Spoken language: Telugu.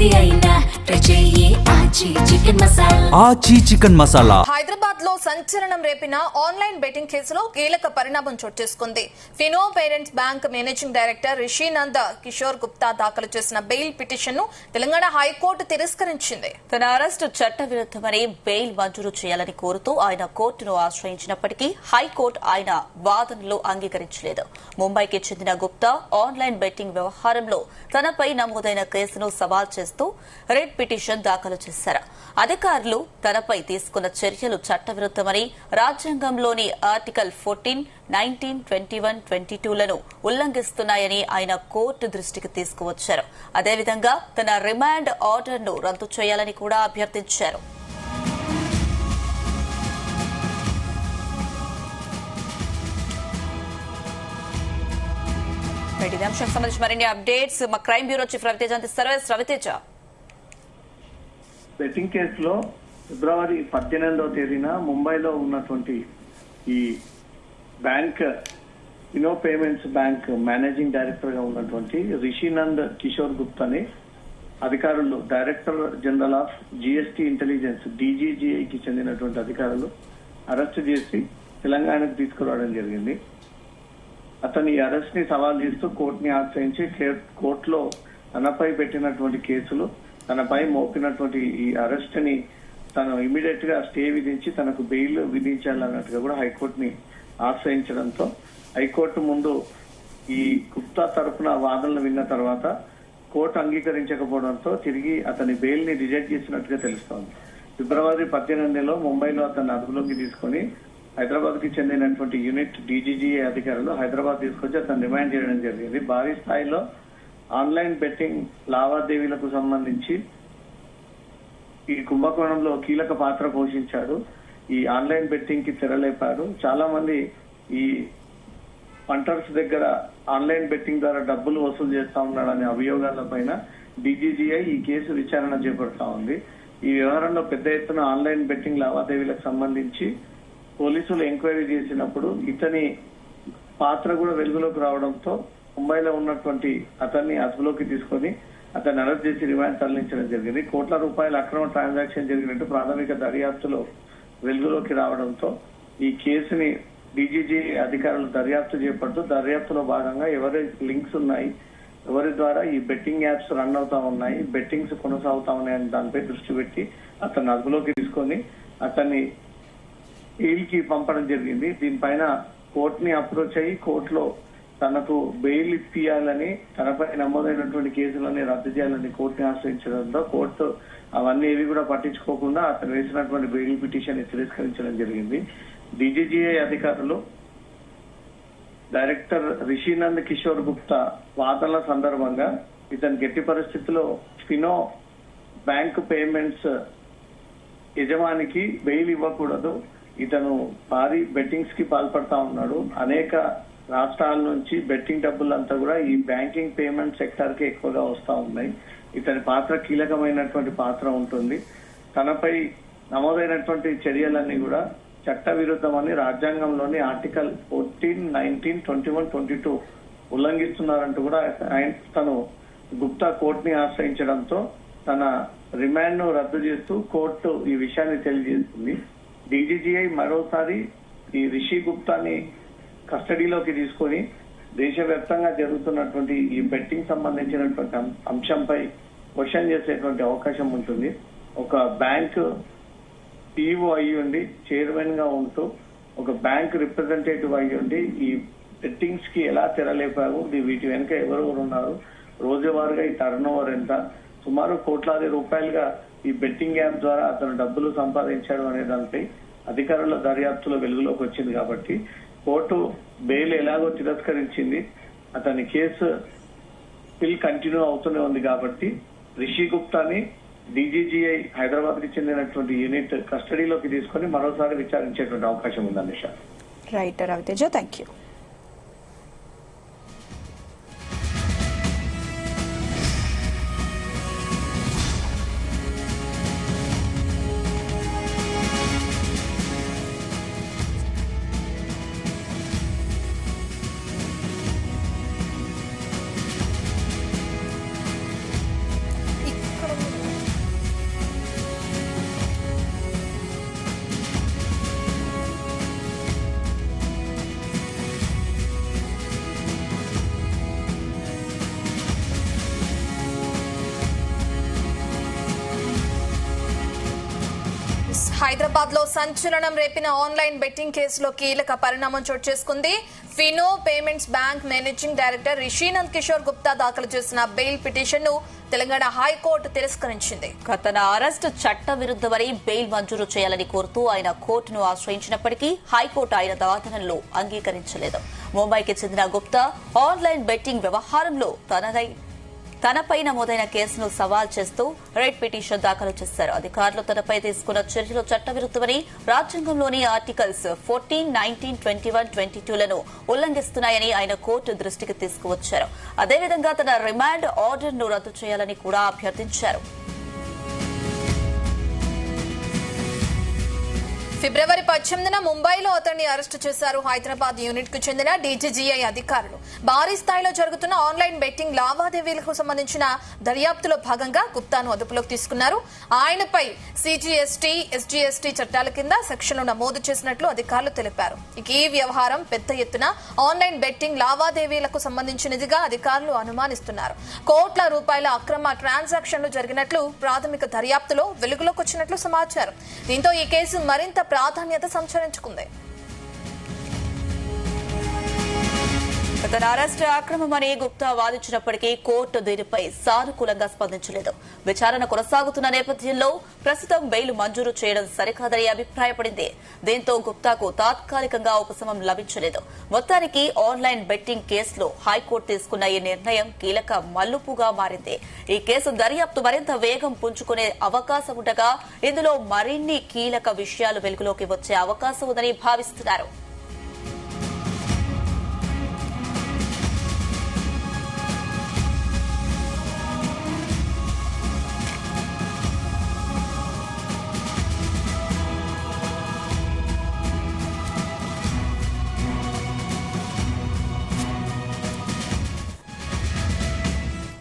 ఏది అయినా ట్రై చెయ్యి ఆచి చికెన్ మసాలా. హైదరాబాద్ లో సంచలనం రేపిన ఆన్లైన్ బెట్టింగ్ కేసులో కీలక పరిణామం చోటు చేసుకుంది. Fino parents bank managing director Rishinand Kishore Gupta దాఖలు చేసిన బెయిల్ పిటిషన్ ను తెలంగాణ హైకోర్టు తిరస్కరించింది. తన అరెస్టు చట్టవిరుద్ధమని బెయిల్ మంజూరు చేయాలని కోరుతూ ఆయన కోర్టును ఆశ్రయించినప్పటికీ హైకోర్టు ఆయన వాదనలు అంగీకరించలేదు. ముంబైకి చెందిన గుప్తా ఆన్లైన్ బెట్టింగ్ వ్యవహారంలో తనపై నమోదైన కేసును సవాల్ చేస్తూ రిట్ పిటిషన్ దాఖలు చేశారు. అధికారులు తనపై తీసుకున్న చర్యలు చట్టవిరుద్దమని, రాజ్యాంగంలోని ఆర్టికల్ 14, 19, 21, 22లను ఉల్లంఘిస్తున్నాయని ఆయన కోర్టు దృష్టికి తీసుకువచ్చారు. అదేవిధంగా తన రిమాండ్ ఆర్డర్ను రద్దు చేయాలని కూడా అభ్యర్థించారు. ఇదే అంశానికి సంబంధించి మరిన్ని అప్డేట్స్ మా క్రైమ్ బ్యూరో చీఫ్ రవితేజ అందిస్తారు. రవితేజ, బెట్టింగ్ కేసులో ఫిబ్రవరి 18వ తేదీన ముంబైలో ఉన్నటువంటి ఈ bank Fino payments bank managing director గా ఉన్నటువంటి రిషినంద్ కిషోర్ గుప్తాని అధికారులు director general of GST intelligence డీజీజీఐకి చెందినటువంటి అధికారులు అరెస్ట్ చేసి తెలంగాణకు తీసుకురావడం జరిగింది. అతని అరెస్ట్ ని సవాల్ చేస్తూ కోర్టుని ఆశ్రయించి కోర్టులో తనపై పెట్టినటువంటి కేసులు, తనపై మోపినటువంటి ఈ అరెస్ట్ ని తను ఇమీడియట్ గా స్టే విధించి తనకు బెయిల్ విధించాలన్నట్టుగా కూడా హైకోర్టుని ఆశ్రయించడంతో హైకోర్టు ముందు ఈ గుప్తా తరఫున వాదనలు విన్న తర్వాత కోర్టు అంగీకరించకపోవడంతో తిరిగి అతని బెయిల్ ని రిజెక్ట్ చేసినట్టుగా తెలుస్తోంది. ఫిబ్రవరి 18లో ముంబైలో అతన్ని అదుపులోకి తీసుకుని హైదరాబాద్ కి చెందినటువంటి యూనిట్ డీజీజీఏ అధికారులు హైదరాబాద్ తీసుకొచ్చి అతను రిమాండ్ చేయడం జరిగింది. భారీ స్థాయిలో ఆన్లైన్ బెట్టింగ్ లావాదేవీలకు సంబంధించి ఈ కుంభకోణంలో కీలక పాత్ర పోషించాడు. ఈ ఆన్లైన్ బెట్టింగ్ కి తెరలేపాడు. చాలా మంది ఈ పంటర్స్ దగ్గర ఆన్లైన్ బెట్టింగ్ ద్వారా డబ్బులు వసూలు చేస్తా ఉన్నాడనే అభియోగాల పైన డీజీజీఐ ఈ కేసు విచారణ చేపడతా ఉంది. ఈ వ్యవహారంలో పెద్ద ఎత్తున ఆన్లైన్ బెట్టింగ్ లావాదేవీలకు సంబంధించి పోలీసులు ఎంక్వైరీ చేసినప్పుడు ఇతని పాత్ర కూడా వెలుగులోకి రావడంతో ముంబైలో ఉన్నటువంటి అతన్ని అదుపులోకి తీసుకొని అతన్ని అరెస్ట్ చేసి రిమాండ్ తరలించడం జరిగింది. కోట్ల రూపాయల అక్రమ ట్రాన్సాక్షన్ జరిగినట్టు ప్రాథమిక దర్యాప్తులో వెలుగులోకి రావడంతో ఈ కేసుని డీజీజీ అధికారులు దర్యాప్తు చేపడుతూ దర్యాప్తులో భాగంగా ఎవరి లింక్స్ ఉన్నాయి, ఎవరి ద్వారా ఈ బెట్టింగ్ యాప్స్ రన్ అవుతా ఉన్నాయి, బెట్టింగ్స్ కొనసాగుతా ఉన్నాయని దానిపై దృష్టి పెట్టి అతన్ని అదుపులోకి తీసుకొని అతన్ని జైలుకి పంపడం జరిగింది. దీనిపైన కోర్టుని అప్రోచ్ అయ్యి కోర్టులో తనకు బెయిల్ ఇప్పియాలని, తనపై నమోదైనటువంటి కేసులని రద్దు చేయాలని కోర్టుని ఆశ్రయించడంతో కోర్టు అవన్నీ ఏవి కూడా పట్టించుకోకుండా అతను వేసినటువంటి బెయిల్ పిటిషన్ తిరస్కరించడం జరిగింది. డీజీజీఐ అధికారులు డైరెక్టర్ రిషినంద్ కిషోర్ గుప్తా వాదనల సందర్భంగా ఇతనికి ఎట్టి పరిస్థితుల్లో ఫినో బ్యాంక్ పేమెంట్స్ యజమానికి బెయిల్ ఇవ్వకూడదు, ఇతను భారీ బెట్టింగ్స్ కి పాల్పడతా ఉన్నాడు, అనేక రాష్ట్రాల నుంచి బెట్టింగ్ డబ్బులంతా కూడా ఈ బ్యాంకింగ్ పేమెంట్ సెక్టర్ కి ఎక్కువగా వస్తా ఉన్నాయి, ఇతని పాత్ర కీలకమైనటువంటి పాత్ర ఉంటుంది, తనపై నమోదైనటువంటి చర్యలన్నీ కూడా చట్ట విరుద్ధమని రాజ్యాంగంలోని ఆర్టికల్ 14, 19, 21, 22 ఉల్లంఘిస్తున్నారంటూ కూడా తను గుప్తా కోర్టుని ఆశ్రయించడంతో తన రిమాండ్ ను రద్దు చేస్తూ కోర్టు ఈ విషయాన్ని తెలియజేస్తుంది. డీజీజీఐ మరోసారి ఈ రిషి గుప్తాని కస్టడీలోకి తీసుకొని దేశవ్యాప్తంగా జరుగుతున్నటువంటి ఈ బెట్టింగ్ సంబంధించినటువంటి అంశంపై క్వశ్చన్ చేసేటువంటి అవకాశం ఉంటుంది. ఒక బ్యాంక్ పీఓ అయ్యి ఉండి చైర్మన్ గా ఉంటూ ఒక బ్యాంక్ రిప్రజెంటేటివ్ అయ్యి ఉండి ఈ బెట్టింగ్స్ కి ఎలా తెరలేపారు, వీటి వెనుక ఎవరెవరు ఉన్నారు, రోజువారీగా ఈ టర్న్ ఓవర్ ఎంత, సుమారు కోట్లాది రూపాయలుగా ఈ బెట్టింగ్ యాప్ ద్వారా అతను డబ్బులు సంపాదించాడు అనే దానిపై అధికారుల దర్యాప్తులో వెలుగులోకి వచ్చింది. కాబట్టి కోర్టు బెయిల్ ఎలాగో తిరస్కరించింది, అతని కేసు స్టిల్ కంటిన్యూ అవుతూనే ఉంది. కాబట్టి రిషి గుప్తాని డీజీజీఐ హైదరాబాద్ కి చెందినటువంటి యూనిట్ కస్టడీలోకి తీసుకొని మరోసారి విచారించేటువంటి అవకాశం ఉంది. Anisha. Right Raviteja, thank you. ఇక్కడ హైదరాబాద్ లో సంచలనం రేపిన ఆన్లైన్ బెట్టింగ్ కేసులో కీలక పరిణామం చోటు చేసుకుంది. Fino payments bank managing director Rishinand Kishore Gupta దాఖలు చేసిన బెయిల్ పిటిషన్ ను తెలంగాణ హైకోర్టు తిరస్కరించింది. తన అరెస్టు చట్ట విరుద్దమని బెయిల్ మంజూరు చేయాలని కోరుతూ ఆయన కోర్టును ఆశ్రయించినప్పటికీ హైకోర్టు ఆయన వాదనలు అంగీకరించలేదు. ముంబైకి చెందిన గుప్తా ఆన్లైన్ బెట్టింగ్ వ్యవహారంలో తనపై నమోదైన కేసును సవాల్ చేస్తూ రైట్ పిటిషన్ దాఖలు చేశారు. అధికారులు తనపై తీసుకున్న చర్యలు చట్టవిరుద్దమని, రాజ్యాంగంలోని ఆర్టికల్స్ 14, 19, 21, 22లను ఉల్లంఘిస్తున్నాయని ఆయన కోర్టు దృష్టికి తీసుకువచ్చారు. అదేవిధంగా తన రిమాండ్ ఆర్డర్ను రద్దు చేయాలని కూడా అభ్యర్థించారు. ఫిబ్రవరి 18న ముంబైలో అతన్ని అరెస్టు చేశారు. హైదరాబాద్ యూనిట్ కు చెందిన డీజీజీఐ అధికారులు భారీ స్థాయిలో జరుగుతున్న ఆన్లైన్ బెట్టింగ్ లావాదేవీలకు సంబంధించిన దర్యాప్తులో భాగంగా గుప్తాను అదుపులోకి తీసుకున్నారు. ఆయనపై సిజీఎస్టీ, ఎస్జీఎస్టీ చట్టాల కింద సెక్షన్లు నమోదు చేసినట్లు అధికారులు తెలిపారు. ఇక ఈ వ్యవహారం పెద్ద ఎత్తున ఆన్లైన్ బెట్టింగ్ లావాదేవీలకు సంబంధించినదిగా అధికారులు అనుమానిస్తున్నారు. కోట్ల రూపాయల అక్రమ ట్రాన్సాక్షన్లు జరిగినట్లు ప్రాథమిక దర్యాప్తులో వెలుగులోకి వచ్చినట్లు సమాచారం. దీంతో ఈ కేసు మరింత ప్రాధాన్యత సంచరించుకుంది. తన అరెస్టు అక్రమమని గుప్తా వాదించినప్పటికీ కోర్టు దీనిపై సానుకూలంగా స్పందించలేదు. విచారణ కొనసాగుతున్న నేపథ్యంలో ప్రస్తుతం బెయిల్ మంజూరు చేయడం సరికాదని అభిప్రాయపడింది. దీంతో గుప్తాకు తాత్కాలికంగా ఉపశమనం లభించలేదు. మొత్తానికి ఆన్లైన్ బెట్టింగ్ కేసులో హైకోర్టు తీసుకున్న ఈ నిర్ణయం కీలక మల్లుపుగా మారింది. ఈ కేసు దర్యాప్తు మరింత వేగం పుంజుకునే అవకాశం ఉండగా ఇందులో మరిన్ని కీలక విషయాలు వెలుగులోకి వచ్చే అవకాశం ఉందని భావిస్తున్నారు.